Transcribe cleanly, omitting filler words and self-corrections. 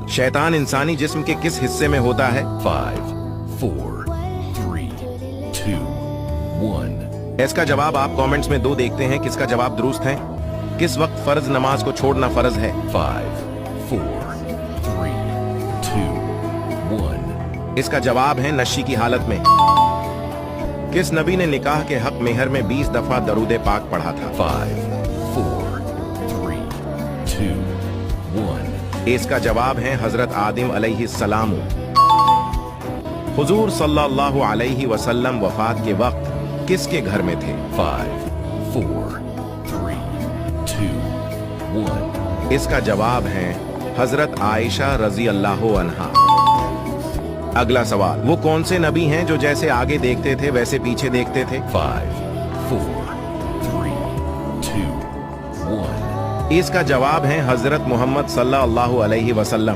शैतान इंसानी जिस्म के किस हिस्से में होता है? 5, 4, 3, 2, 1. इसका जवाब आप कमेंट्स में 2 देखते हैं। किसका जवाब दुरुस्त है? किस वक्त फर्ज नमाज को छोड़ना फर्ज है? 5, 4, 3, 2, 1. इसका जवाब है नशी की हालत में। किस नबी ने निकाह के हक मेहर में 20 दफा दरूद पाक पढ़ा था? 5, 4, 3, 2, 1. इसका जवाब है हजरत आदम अलैहिस्सलाम। हुजूर सल्लल्लाहु अलैहि वसल्लम वफात के वक्त किसके घर में थे? 5, 4, 3, 2, 1. इसका जवाब है हजरत आयशा रजी अल्लाह अन्हा। अगला सवाल, वो कौन से नबी हैं जो जैसे आगे देखते थे वैसे पीछे देखते थे? 5, 4, 3, 2, 1. इसका जवाब है हजरत मोहम्मद सल्लल्लाहु अलैहि वसल्लम।